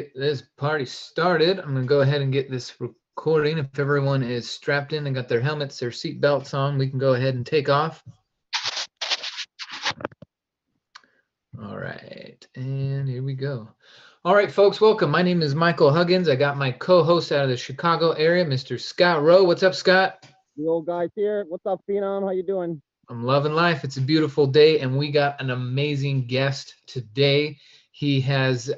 get this party started. I'm going to go ahead and get this recording. If everyone is strapped in and got their helmets, their seat belts on, we can go ahead and take off. All right, and here we go. All right, folks, welcome. My name is Michael Huggins. I got my co-host out of the Chicago area, Mr. Scott Rowe. What's up, Scott? The old guys here. What's up, Phenom? How you doing? I'm loving life. It's a beautiful day, and we got an amazing guest today. He has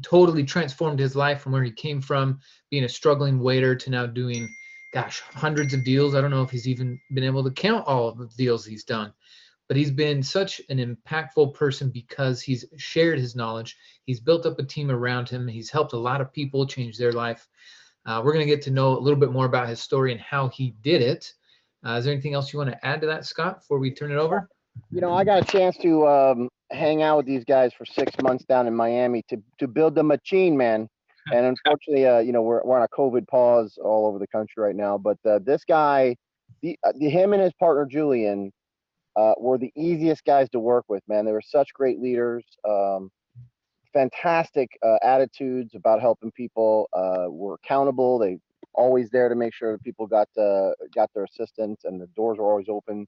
totally transformed his life from where he came from, being a struggling waiter, to now doing, gosh, hundreds of deals. I don't know if he's even been able to count all of the deals he's done, but he's been such an impactful person because he's shared his knowledge. He's built up a team around him. He's helped a lot of people change their life. We're going to get to know a little bit more about his story and how he did it. Is there anything else you want to add to that, Scott, before we turn it over? You know, I got a chance to hang out with these guys for 6 months down in Miami to build the machine, man. And unfortunately, you know, we're on a COVID pause all over the country right now. But this guy, him and his partner Julian, were the easiest guys to work with, man. They were such great leaders, fantastic attitudes about helping people. Were accountable. They always there to make sure that people got their assistance, and the doors were always open,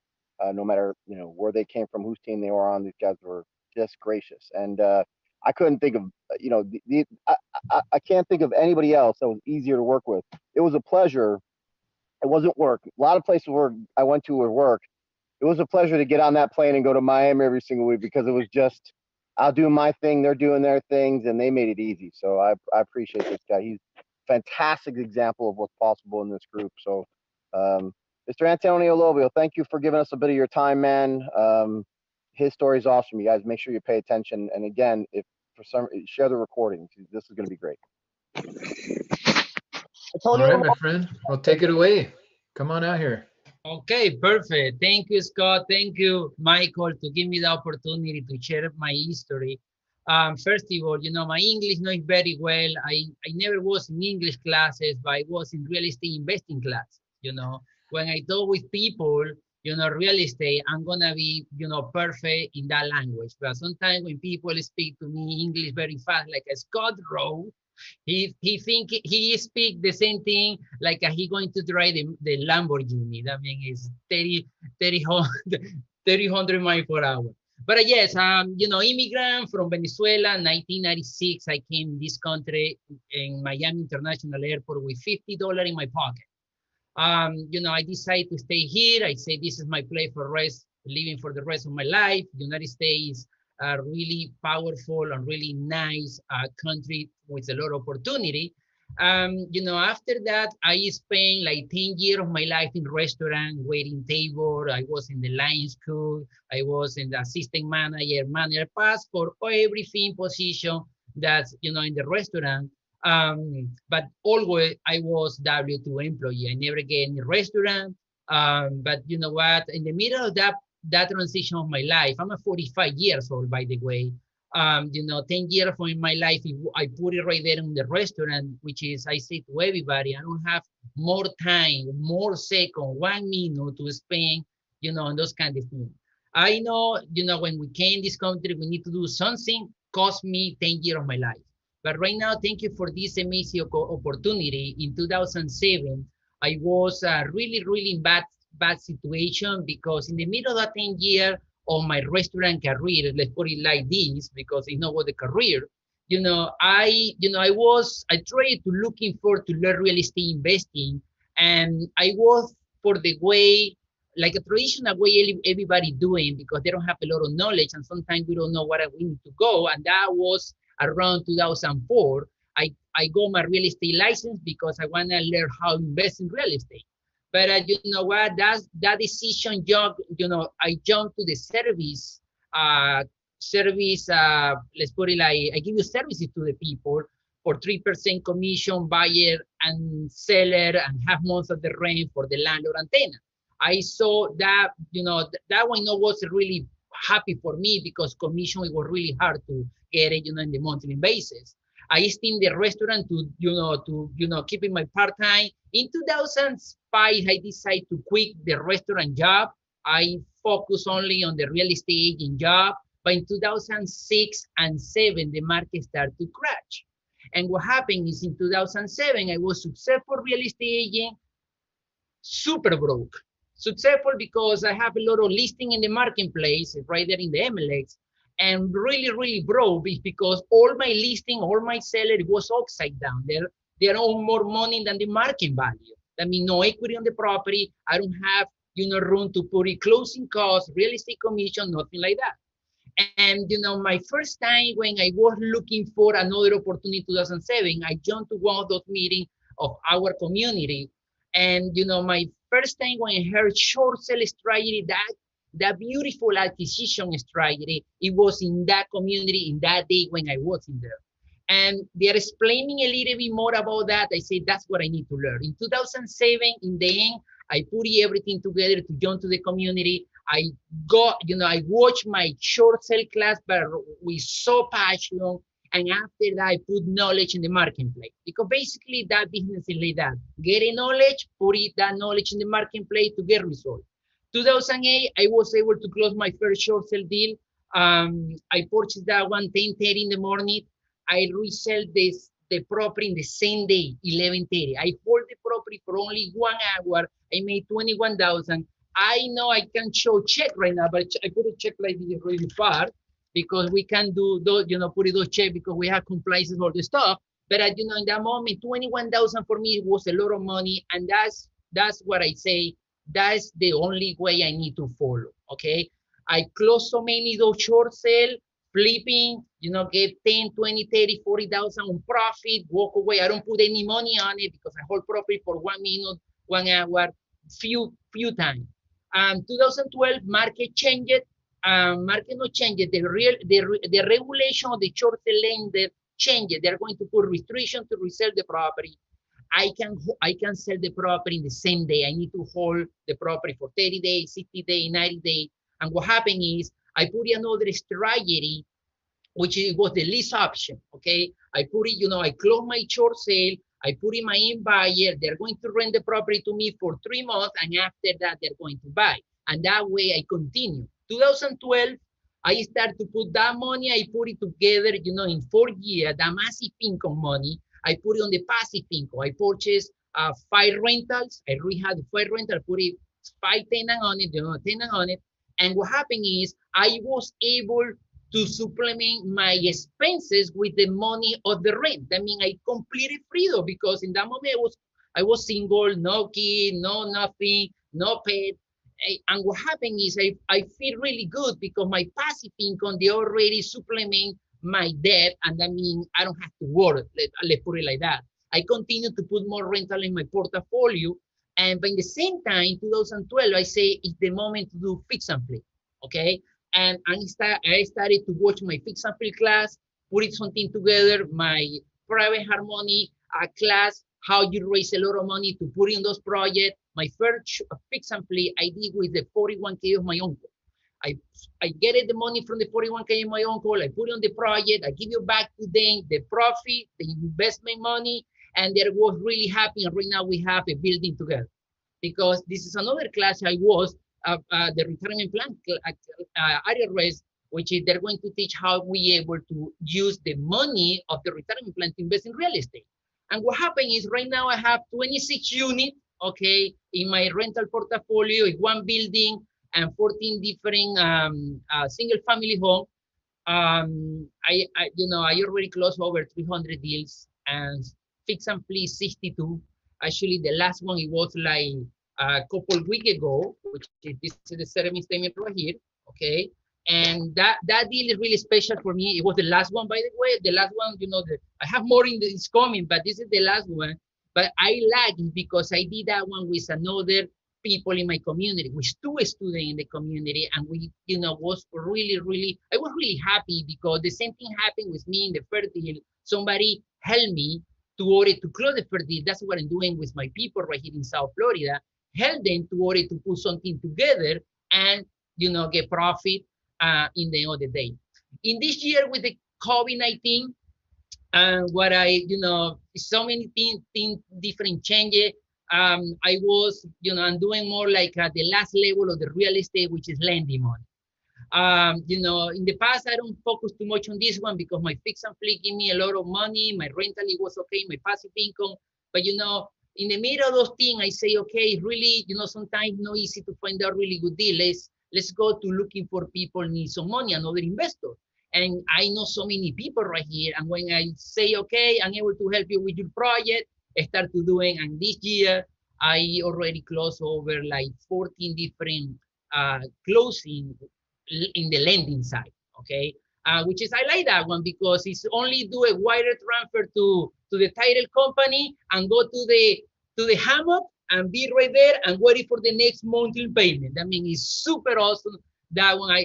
no matter where they came from, whose team they were on. These guys were just gracious, and I couldn't think of I can't think of anybody else that was easier to work with. It was a pleasure. It wasn't work. A lot of places where I went to were work. It was a pleasure to get on that plane and go to Miami every single week, because it was just, I'll do my thing, they're doing their things, and they made it easy. So I appreciate this guy. He's fantastic example of what's possible in this group. So, Mr. Antonio Lobo, thank you for giving us a bit of your time, man. His story is awesome. You guys make sure you pay attention. And again, if for some, share the recording. This is going to be great. All right, my friend. Well, take it away. Come on out here. Okay, perfect. Thank you, Scott. Thank you, Michael, to give me the opportunity to share my history. First of all, my English not very well. I never was in English classes, but I was in real estate investing classes. When I talk with people, real estate, I'm gonna be, perfect in that language. But sometimes when people speak to me English very fast, like a Scott Rowe, he think he speak the same thing like he going to drive the Lamborghini. That means it's 100 miles per hour. But yes, immigrant from Venezuela, 1996. I came this country in Miami International Airport with $50 in my pocket. I decided to stay here. I say this is my place for living for the rest of my life. United States, a really powerful and really nice country with a lot of opportunity. After that, I spent like 10 years of my life in restaurant, waiting table. I was in the line school. I was in the assistant manager, pass for everything position that's, in the restaurant. But always I was W2 employee. I never get any restaurant. But you know what? In the middle of that transition of my life, I'm a 45 years old, by the way. 10 years of my life, I put it right there in the restaurant, which is, I say to everybody, I don't have more time, more second, 1 minute to spend, on those kind of things. I know, when we came this country, we need to do something, cost me 10 years of my life. But right now, thank you for this amazing opportunity. In 2007, I was really, really bad situation, because in the middle of that 10 year of my restaurant career, let's put it like this, because it's not what the career, I tried to looking for to learn real estate investing, and I was for the way, like a traditional way everybody doing, because they don't have a lot of knowledge, and sometimes we don't know where we need to go. And that was around 2004. I got my real estate license because I want to learn how to invest in real estate. But you know what? That decision jump. I jumped to the service. Let's put it like, I give you services to the people for 3% commission, buyer and seller, and half months of the rent for the landlord and tenant. I saw that that one was really happy for me, because commission, it was really hard to get it, in the monthly basis. I stayed in the restaurant to keeping my part-time. In 2005, I decided to quit the restaurant job. I focus only on the real estate agent job. But in 2006 and 7, the market started to crash. And what happened is in 2007, I was successful real estate agent, super broke. Successful because I have a lot of listing in the marketplace right there in the MLS, and really, really broke is because all my listing, all my seller was upside down. They own more money than the market value. That means no equity on the property. I don't have, room to put it closing costs, real estate commission, nothing like that. And my first time when I was looking for another opportunity in 2007, I joined to one of those meetings of our community. And my first time when I heard short sale strategy, that beautiful acquisition strategy, it was in that community in that day when I was in there. And they're explaining a little bit more about that. I said, that's what I need to learn. In 2007, in the end, I put everything together to join to the community. I got, I watched my short sale class, but with so passion. And after that, I put knowledge in the marketplace. Because basically that business is like that. Get a knowledge, put that knowledge in the marketplace to get results. 2008, I was able to close my first short sale deal. I purchased that one 10:30 in the morning. I resell the property in the same day, 11:30. I hold the property for only 1 hour. I made 21,000. I know I can show check right now, but I put a check like this really far because we can do those, put those check because we have compliance all the stuff. But in that moment, 21,000 for me was a lot of money, and that's what I say. That's the only way I need to follow. Okay, I close so many those short sale, flipping, get 10, 20, 30, 40,000 on profit, walk away. I don't put any money on it because I hold profit for 1 minute, 1 hour, few times. 2012 market changed. Market not changed. The regulation of the short sale lender changed. They're going to put restriction to resell the property. I can sell the property in the same day. I need to hold the property for 30 days, 60 days, 90 days. And what happened is I put another strategy, which was the lease option. Okay, I put it, I close my short sale. I put in my in buyer. They're going to rent the property to me for 3 months, and after that, they're going to buy. And that way, I continue. 2012, I start to put that money. I put it together, in 4 years. That massive income money, I put it on the passive income. I purchased 5 rentals. I rehab 5 rentals. Put it 5 tenants on it, tenant on it. And what happened is I was able to supplement my expenses with the money of the rent. I mean, I completed freedom because in that moment I was single, no kid, no nothing, no pet. And what happened is I feel really good because my passive income, they already supplement my debt. And that means I don't have to work. Let's put it like that. I continue to put more rental in my portfolio. And by the same time, 2012, I say it's the moment to do fix and flip. Okay. And I started to watch my fix and flip class, put it something together, my private harmony class, how you raise a lot of money to put in those projects. My first fix and flip I did with the 41K of my uncle. I get the money from the 41K of my uncle, I put it on the project, I give you back to them the profit, the investment money, and they was really happy. And right now we have a building together. Because this is another class I was, the retirement plan IRS, which is they're going to teach how we able to use the money of the retirement plan to invest in real estate. And what happened is right now I have 26 units, okay, in my rental portfolio, in 1 building and 14 different single family home. I already closed over 300 deals and fix and flip 62. Actually, the last one, it was like a couple weeks ago, which is this is the settlement statement right here, okay? And that deal is really special for me. It was the last one, by the way. The last one, I have more in it's coming, but this is the last one. But I like it because I did that one with another people in my community, with 2 students in the community, and we, was really, I was really happy because the same thing happened with me in the first deal. Somebody helped me to order to close the first deal. That's what I'm doing with my people right here in South Florida. Help them to order to put something together and get profit in the end of the day. In this year with the COVID-19, what I so many things different changes. I was I'm doing more like the last level of the real estate, which is lending money. You know, in the past, I don't focus too much on this one because my fix and flip give me a lot of money. My rental, it was okay, my passive income. But, you know, in the middle of those things, I say, okay, really, you know, sometimes not easy to find a really good deal. Let's go to looking for people need some money, another investor. And I know so many people right here. And when I say, okay, I'm able to help you with your project, I start to doing, and this year, I already closed over like 14 different closing in the lending side, okay? Which is, I like that one because it's only do a wire transfer to the title company and go to the hammock and be right there and waiting for the next monthly payment. I mean, it's super awesome. That one,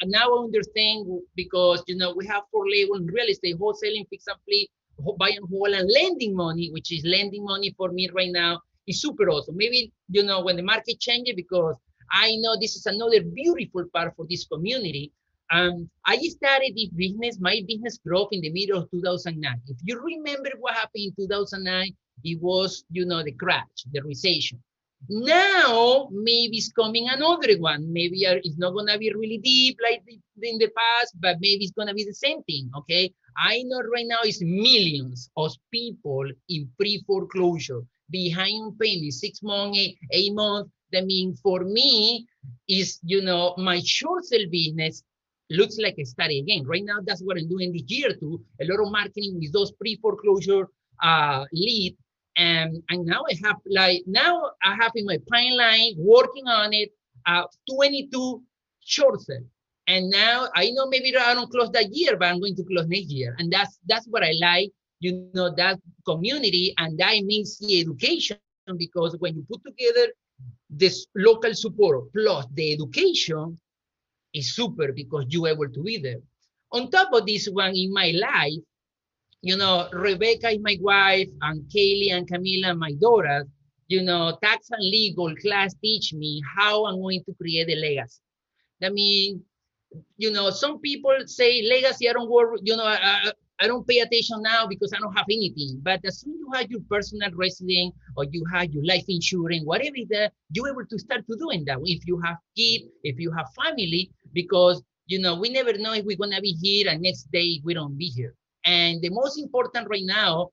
now I understand because, you know, we have four labels in real estate, wholesaling, fix and flip, buy and hold, and lending money, which is lending money for me right now, is super awesome. Maybe, you know, when the market changes, because I know this is another beautiful part for this community. I started this business, my business growth in the middle of 2009. If you remember what happened in 2009, it was, you know, the crash, the recession. Now, maybe it's coming another one. Maybe it's not going to be really deep like in the past, but maybe it's going to be the same thing, okay? I know right now it's millions of people in pre-foreclosure, behind payment, 6 months, 8 months. That means for me, is, you know, my short sale business looks like a study again. Right now, that's what I'm doing this year too. A lot of marketing with those pre-foreclosure lead. And now I have in my pipeline working on it 22 short sale. And now I know maybe I don't close that year, but I'm going to close next year. And that's what I like, you know, that community, and that means the education, because when you put together this local support plus the education, is super because you're able to be there. On top of this one, in my life, you know, Rebecca is my wife, and Kaylee and Camila, my daughters. You know, tax and legal class teach me how I'm going to create a legacy. I mean, you know, some people say legacy, I don't worry, you know, I don't pay attention now because I don't have anything. But as soon as you have your personal resident or you have your life insurance, whatever it is, you're able to start to doing that. If you have kids, if you have family, because, you know, we never know if we're going to be here and next day we don't be here. And the most important right now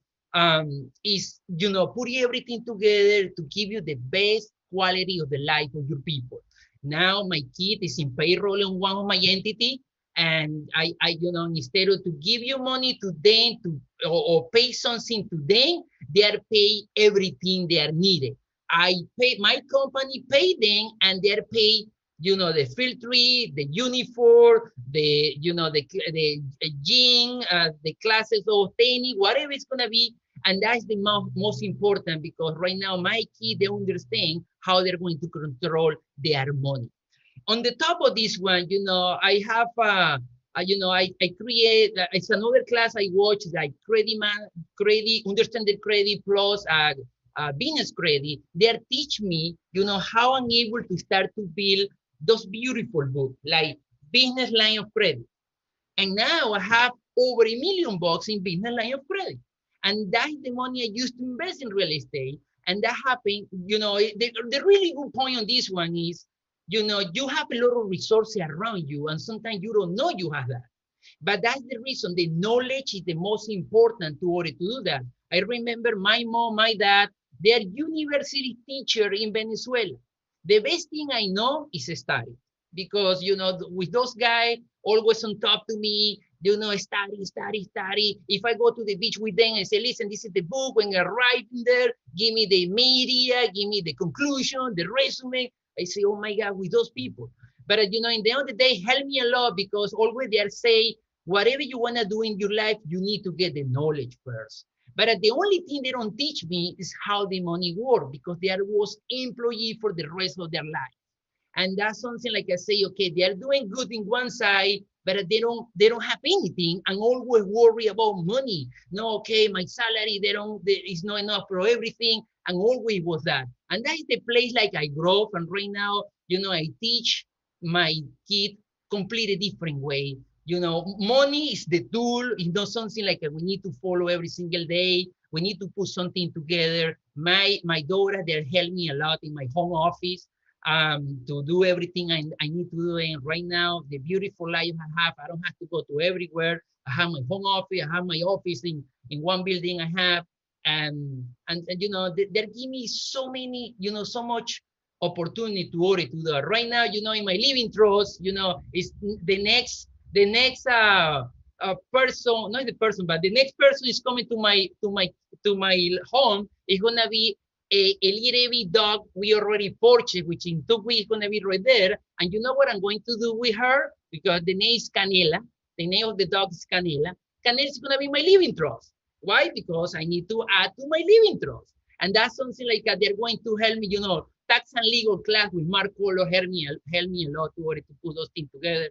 is, you know, putting everything together to give you the best quality of the life of your people. Now my kid is in payroll in one of my entity, and you know, instead of to give you money to them or pay something to them, they are pay everything they are needed. I pay my company pay them, and they are pay, you know, the filter, the uniform, the, you know, the gym, the classes of tennis, whatever it's gonna be. And that's the most important, because right now my kids, they understand how they're going to control their money. On the top of this one, you know, I have, you know, I create, it's another class I watch, like credit, understand the credit plus business credit. They teach me, you know, how I'm able to start to build those beautiful books, like business line of credit. And now I have over $1 million in business line of credit. And that's the money I used to invest in real estate. And that happened, you know, the really good point on this one is, you know, you have a lot of resources around you, and sometimes you don't know you have that. But that's the reason the knowledge is the most important to order to do that. I remember my mom, my dad, they are university teacher in Venezuela. The best thing I know is study, because, you know, with those guys always on top to me, you know, study, study, study. If I go to the beach with them and say, listen, this is the book, when I write in there, give me the media, give me the conclusion, the resume. I say, oh my God, with those people. But, you know, in the end of the day, help me a lot, because always they are saying, whatever you want to do in your life, you need to get the knowledge first. But the only thing they don't teach me is how the money works, because they are was employee for the rest of their life. And that's something like I say, okay, they are doing good in one side, but they don't have anything, and always worry about money. No, okay, my salary, it's not enough for everything, and always was that. And that is the place like I grow up, and right now, you know, I teach my kid completely different way. You know, money is the tool. It's not something like we need to follow every single day. We need to put something together. My daughter, they help me a lot in my home office. to do everything I need to do. And right now, the beautiful life I have, I don't have to go to everywhere. I have my home office. I have my office in one building I have. And you know, they give me so many, you know, so much opportunity to worry to do. Right now, you know, in my living trust, you know, is the next person, not the person, but the next person is coming to my home is gonna be a little bit dog we already purchased, which in 2 weeks is gonna be right there. And you know what I'm going to do with her? Because the name is Canela. The name of the dog is Canela. Canela is gonna be my living trust. Why? Because I need to add to my living trust. And that's something like they're going to help me, you know, tax and legal class with Mark Polo help me a lot to put those things together.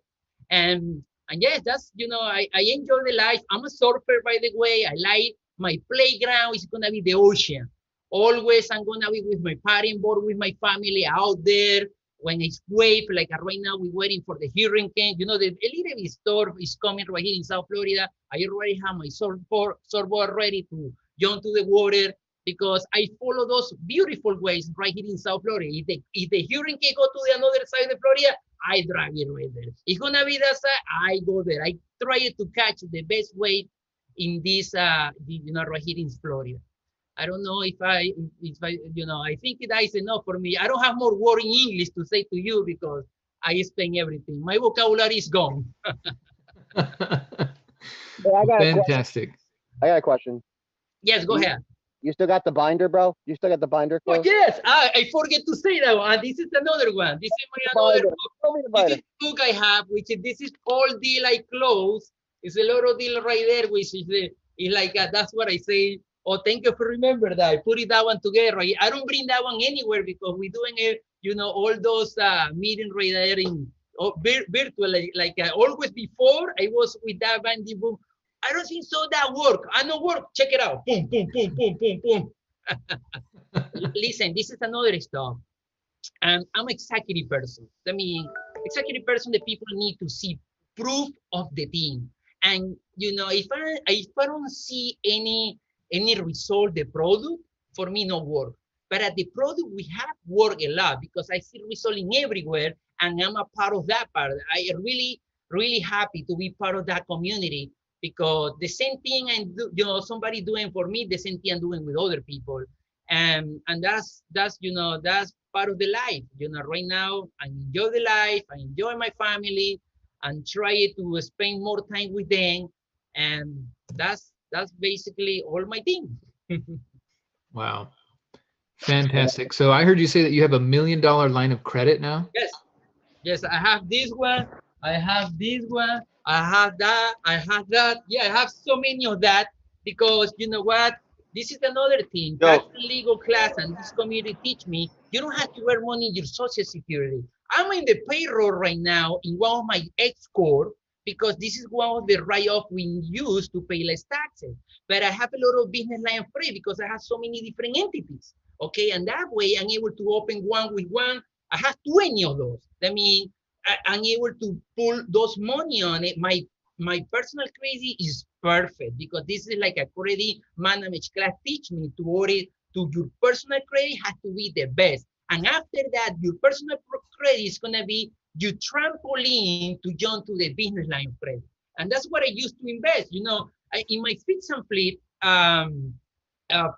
And yes, that's, you know, I enjoy the life. I'm a surfer, by the way. I like my playground is gonna be the ocean. Always I'm gonna be with my paddling board with my family out there when it's wave. Like right now, we're waiting for the hurricane. You know, the a little bit storm is coming right here in South Florida. I already have my surfboard ready to jump to the water because I follow those beautiful waves right here in South Florida. If the hurricane go to the another side of Florida, I drive it right there. It's gonna be that side, I go there. I try to catch the best wave in this, you know, right here in Florida. I don't know if I, you know, I think that is enough for me. I don't have more word in English to say to you because I explain everything. My vocabulary is gone. Hey, I got a question. Fantastic. I got a question. Yes, go ahead. You still got the binder, bro? You still got the binder Oh, closed? yes, I forget to say that one. This is another one. This is my another Binder. book. Show me the This binder. is book I have, which is this is all deal I close. It's a lot of deal right there, which is like that's what I say. Oh, thank you for remember that. I put it that one together. Right? I don't bring that one anywhere because we're doing it. You know, all those meeting right there in virtual. Like always before, I was with that bandy book. I don't think so. That work. I know work. Check it out. Boom, boom, boom, boom, boom, boom. Listen, this is another stuff. I'm executive person. I mean, executive person, the people need to see proof of the thing. And you know, if I don't see any result, the product for me no work. But at the product we have worked a lot because I see result in everywhere, and I'm a part of that part. I really happy to be part of that community because the same thing and you know somebody doing for me, the same thing I'm doing with other people, and that's you know that's part of the life. You know, right now I enjoy the life, I enjoy my family, and try to spend more time with them, and that's basically all my thing. Wow. Fantastic. So I heard you say that you have $1 million line of credit now? Yes, yes, I have this one, I have this one, I have that, I have that. Yeah, I have so many of that because you know what? This is another thing. Yo. Tax and legal class and this community teach me you don't have to earn money in your social security. I'm in the payroll right now in one of my ex-core because this is one of the write-off we use to pay less taxes. But I have a lot of business line free because I have so many different entities. Okay, and that way I'm able to open one with one. I have 20 of those. That means I'm able to pull those money on it. My personal credit is perfect because this is like a credit management class teach me to worry to your personal credit has to be the best. And after that, your personal credit is gonna be your trampoline to jump to the business line of credit. And that's what I used to invest. You know, in my fix and flip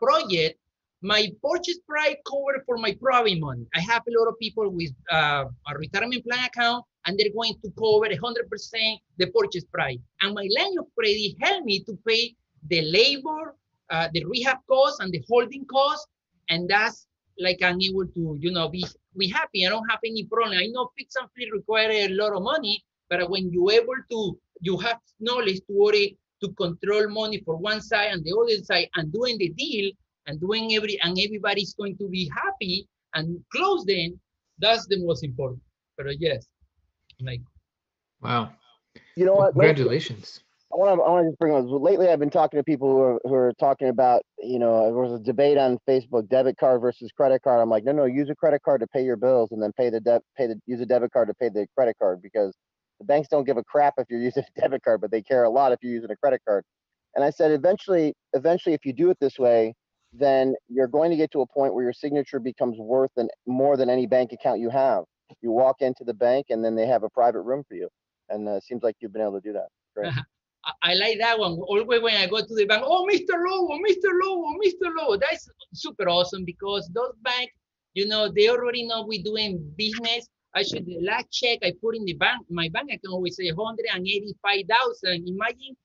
project, my purchase price covered for my private money. I have a lot of people with a retirement plan account, and they're going to cover 100% the purchase price. And my line of credit helped me to pay the labor, the rehab costs, and the holding costs. And that's like I'm able to, you know, be happy. I don't have any problem. I know fix and flip require a lot of money, but when you're able to, you have knowledge to worry to control money for one side and the other side, and doing the deal and doing everybody's going to be happy and close then, that's the most important. But yes, like Wow. You know Well, what? congratulations. I want to just bring on. Lately, I've been talking to people who are talking about, you know, there was a debate on Facebook, debit card versus credit card. I'm like, no, use a credit card to pay your bills, and then use a debit card to pay the credit card, because the banks don't give a crap if you're using a debit card, but they care a lot if you're using a credit card. And I said, eventually, if you do it this way, then you're going to get to a point where your signature becomes worth more than any bank account you have. You walk into the bank and then they have a private room for you. And it seems like you've been able to do that. Great. I like that one. Always when I go to the bank, oh, Mr. Lobo, Mr. Lobo, Mr. Lobo. That's super awesome because those banks, they already know we're doing business. Actually, the last check I put in the bank, my bank account was 185,000. Imagine,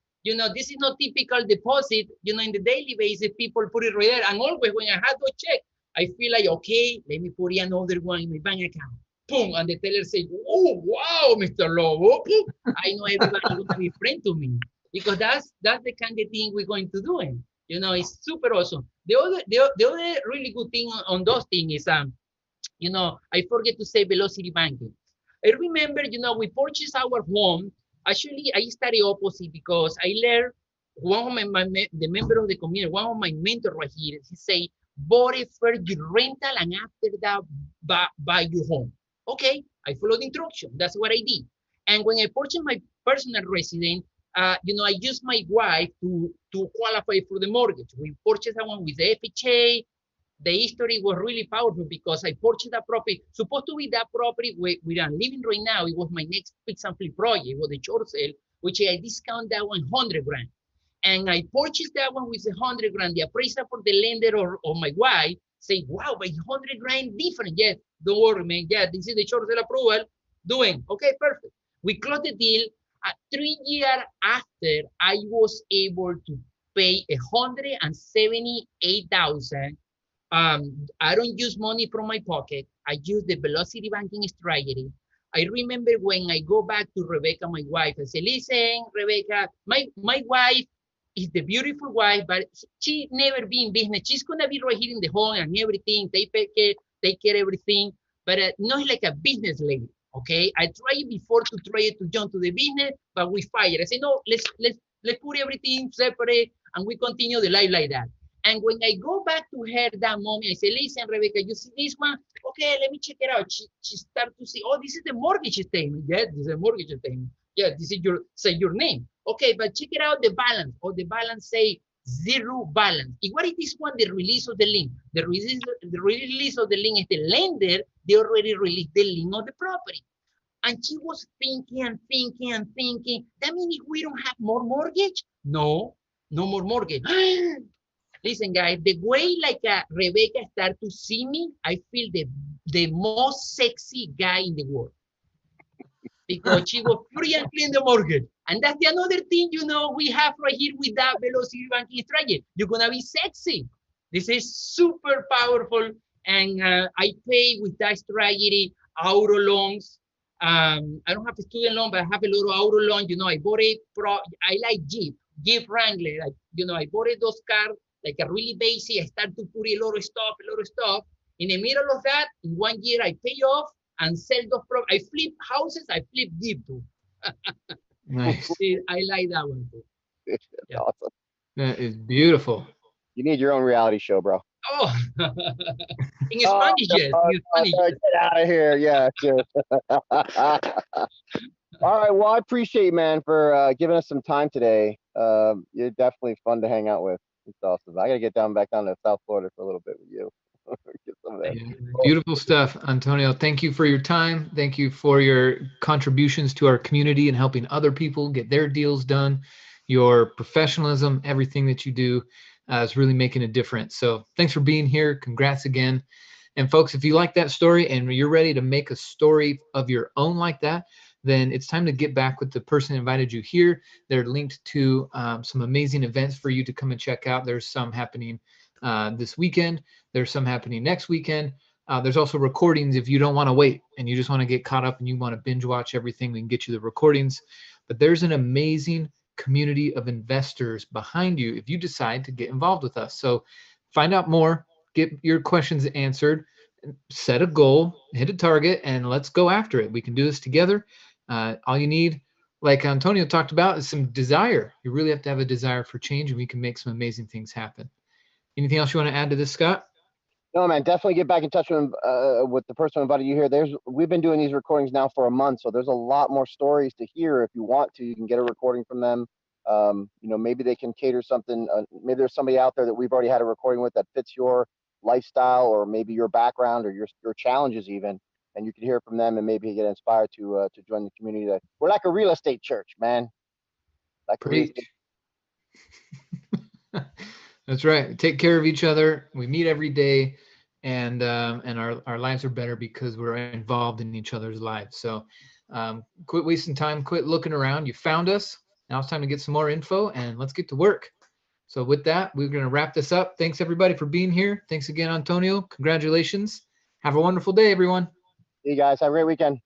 this is not typical deposit. In the daily basis, people put it right there. And always when I have those check, I feel like, okay, let me put another one in my bank account. Boom, and the teller said, oh, wow, Mr. Lobo. I know everybody going to be friend to me because that's the kind of thing we're going to do. It's super awesome. The other really good thing on those things is, I forget to say velocity banking. I remember, we purchased our home. Actually, I studied opposite because I learned one of the member of the community, one of my mentors right here, he say, borrow first your rental and after that buy your home. Okay, I followed the instruction. That's what I did. And when I purchased my personal residence, I used my wife to qualify for the mortgage. We purchased that one with the FHA. The history was really powerful because I purchased that property. Supposed to be that property where I'm living right now. It was my next fix and flip project. It was the short sale, which I discount that 100 grand. And I purchased that one with 100 grand. The appraiser for the lender or my wife say, wow, but 100 grand different. Yes, don't worry, man. Yeah, this is the short sale approval. Doing. Okay, perfect. We closed the deal. 3 years after, I was able to pay 178,000. I don't use money from my pocket. I use the velocity banking strategy. I remember when I go back to Rebecca, my wife, I say, listen, Rebecca, my wife is the beautiful wife, but she never be in business. She's gonna be right here in the home and everything, take care everything, but not like a business lady. Okay, I tried before to try to jump to the business, but we fired. I say no, let's put everything separate and we continue the life like that. And when I go back to her that moment, I say, listen, Rebecca, you see this one? Okay, let me check it out. She started to see, oh, this is the mortgage statement. Yeah, this is a mortgage statement. Yeah, this is your name. Okay, but check it out, the balance. Or the balance say zero balance. What is this one? The release of the lien. The release of the lien is the lender. They already released the lien of the property. And she was thinking and thinking and thinking. That means we don't have more mortgage? No, no more mortgage. Listen, guys, the way like Rebecca started to see me, I feel the most sexy guy in the world. Because she was free and clean the mortgage. And that's the another thing, we have right here with that velocity banking strategy. You're going to be sexy. This is super powerful. And I pay with that strategy auto loans. I don't have a student loan, but I have a little auto loan. I bought I like Jeep Wrangler. I bought those cars like a really basic. I start to put a lot of stuff. In the middle of that, in 1 year, I pay off and sell those properties. I flip houses, I flip Jeep too. Nice. I like that one too. Yeah. Awesome. That is beautiful. You need your own reality show, bro. Oh, in Spanish, yes. In Spanish, yes. Get out of here. Yeah. All right. Well, I appreciate you, man, for giving us some time today. You're definitely fun to hang out with. It's awesome. I got to get back down to South Florida for a little bit with you. Get some of that. Yeah. Beautiful stuff, Antonio. Thank you for your time. Thank you for your contributions to our community and helping other people get their deals done. Your professionalism, everything that you do is really making a difference. So thanks for being here. Congrats again. And folks, if you like that story and you're ready to make a story of your own like that, then it's time to get back with the person who invited you here. They're linked to some amazing events for you to come and check out. There's some happening this weekend. There's some happening next weekend. There's also recordings if you don't want to wait and you just want to get caught up and you want to binge watch everything, we can get you the recordings. But there's an amazing community of investors behind you if you decide to get involved with us. So find out more, get your questions answered, set a goal, hit a target, and let's go after it. We can do this together. All you need, like Antonio talked about, is some desire. You really have to have a desire for change, and we can make some amazing things happen. Anything else you want to add to this, Scott? No, man, definitely get back in touch with the person who invited you here. We've been doing these recordings now for a month, so there's a lot more stories to hear. If you want to, you can get a recording from them. You know, maybe they can cater something. Maybe there's somebody out there that we've already had a recording with that fits your lifestyle, or maybe your background, or your challenges even, and you can hear from them and maybe get inspired to join the community. That we're like a real estate church, man. Like a real estate. Preach. That's right. Take care of each other. We meet every day, and our lives are better because we're involved in each other's lives. So, quit wasting time. Quit looking around. You found us. Now it's time to get some more info, and let's get to work. So with that, we're going to wrap this up. Thanks everybody for being here. Thanks again, Antonio. Congratulations. Have a wonderful day, everyone. See you guys. Have a great weekend.